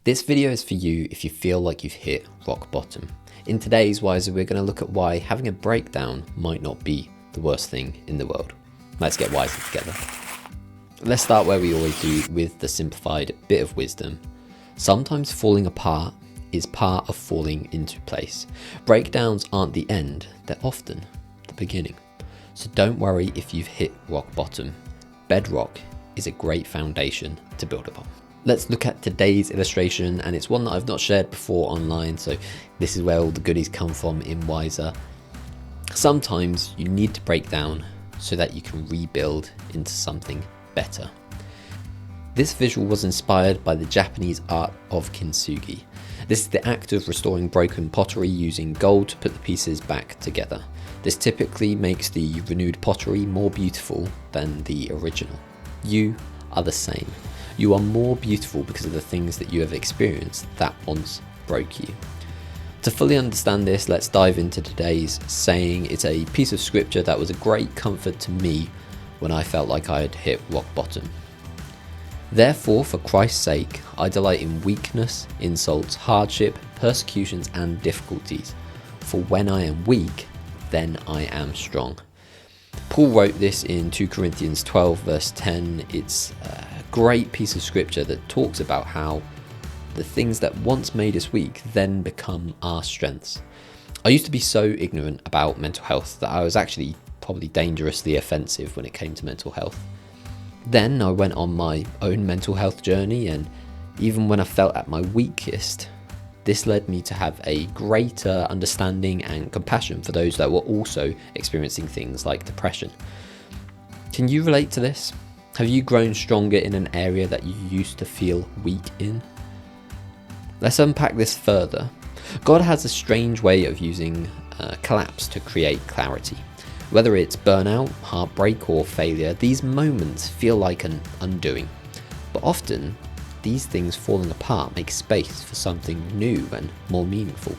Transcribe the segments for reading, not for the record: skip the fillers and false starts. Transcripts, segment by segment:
This video is for you if you feel like you've hit rock bottom. In today's Wiser, we're going to look at why having a breakdown might not be the worst thing in the world. Let's get wiser together. Let's start where we always do, with the simplified bit of wisdom. Sometimes falling apart is part of falling into place. Breakdowns aren't the end, they're often the beginning. So don't worry if you've hit rock bottom. Bedrock is a great foundation to build upon. Let's look at today's illustration, and it's one that I've not shared before online, so this is where all the goodies come from in Wiser. Sometimes you need to break down so that you can rebuild into something better. This visual was inspired by the Japanese art of kintsugi. This is the act of restoring broken pottery using gold to put the pieces back together. This typically makes the renewed pottery more beautiful than the original. You are the same. You are more beautiful because of the things that you have experienced that once broke you. To fully understand this, let's dive into today's saying. It's a piece of scripture that was a great comfort to me when I felt like I had hit rock bottom. Therefore, for Christ's sake, I delight in weakness, insults, hardship, persecutions, and difficulties. For when I am weak, then I am strong. Paul wrote this in 2 Corinthians 12 verse 10. It's a great piece of scripture that talks about how the things that once made us weak then become our strengths. I used to be so ignorant about mental health that I was actually probably dangerously offensive when it came to mental health. Then I went on my own mental health journey, and even when I felt at my weakest, this led me to have a greater understanding and compassion for those that were also experiencing things like depression. Can you relate to this? Have you grown stronger in an area that you used to feel weak in? Let's unpack this further. God has a strange way of using collapse to create clarity. Whether it's burnout, heartbreak, or failure, these moments feel like an undoing. But often, these things falling apart make space for something new and more meaningful.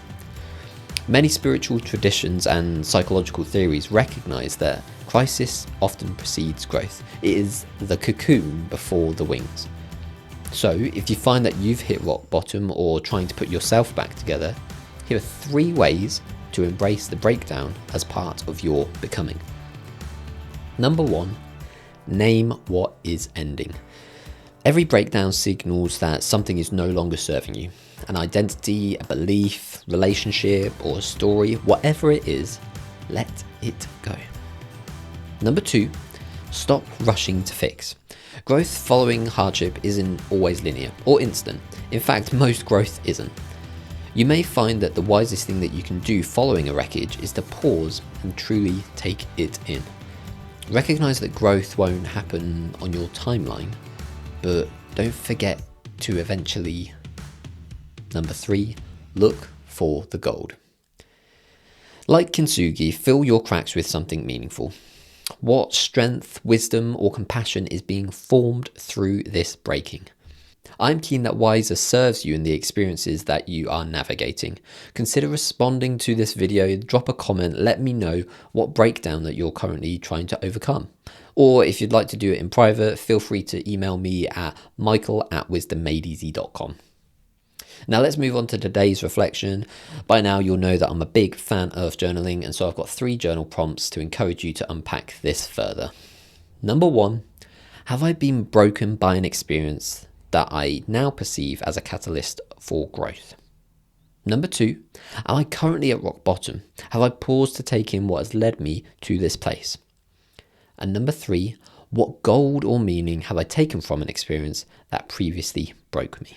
Many spiritual traditions and psychological theories recognize that crisis often precedes growth. It is the cocoon before the wings. So, if you find that you've hit rock bottom or trying to put yourself back together, here are 3 ways to embrace the breakdown as part of your becoming. Number 1, name what is ending. Every breakdown signals that something is no longer serving you. An identity, a belief, relationship, or a story, whatever it is, let it go. Number 2, stop rushing to fix. Growth following hardship isn't always linear or instant. In fact, most growth isn't. You may find that the wisest thing that you can do following a wreckage is to pause and truly take it in. Recognize that growth won't happen on your timeline, but don't forget to eventually. Number 3, look for the gold. Like kintsugi, fill your cracks with something meaningful. What strength, wisdom, or compassion is being formed through this breaking? I'm keen that Wiser serves you in the experiences that you are navigating. Consider responding to this video, drop a comment, let me know what breakdown that you're currently trying to overcome. Or if you'd like to do it in private, feel free to email me at michael@wisdommadeeasy.com. Now let's move on to today's reflection. By now you'll know that I'm a big fan of journaling, and so I've got 3 journal prompts to encourage you to unpack this further. Number 1, have I been broken by an experience that I now perceive as a catalyst for growth? Number 2, am I currently at rock bottom? Have I paused to take in what has led me to this place? And number 3, what gold or meaning have I taken from an experience that previously broke me?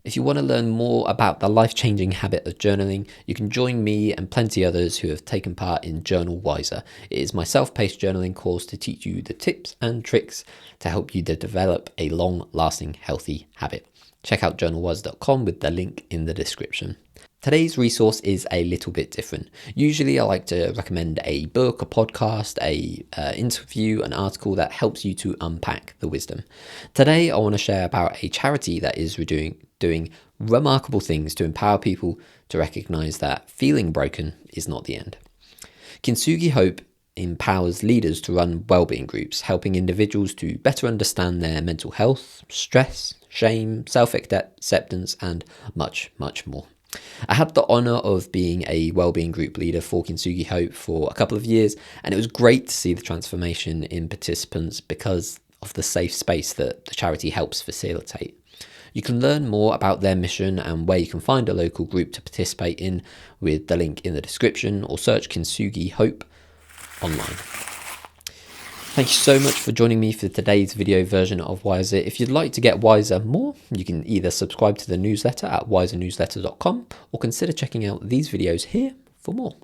If you want to learn more about the life-changing habit of journaling, you can join me and plenty others who have taken part in Journal Wiser. It is my self-paced journaling course to teach you the tips and tricks to help you to develop a long-lasting, healthy habit. Check out journalwiser.com with the link in the description. Today's resource is a little bit different. Usually I like to recommend a book, a podcast, a interview, an article that helps you to unpack the wisdom. Today I want to share about a charity that is doing remarkable things to empower people to recognize that feeling broken is not the end. Kintsugi Hope empowers leaders to run wellbeing groups, helping individuals to better understand their mental health, stress, shame, self-acceptance, and much, much more. I had the honour of being a wellbeing group leader for Kintsugi Hope for a couple of years, and it was great to see the transformation in participants because of the safe space that the charity helps facilitate. You can learn more about their mission and where you can find a local group to participate in with the link in the description, or search Kintsugi Hope online. Thank you so much for joining me for today's video version of Wiser. If you'd like to get Wiser more, you can either subscribe to the newsletter at wisernewsletter.com or consider checking out these videos here for more.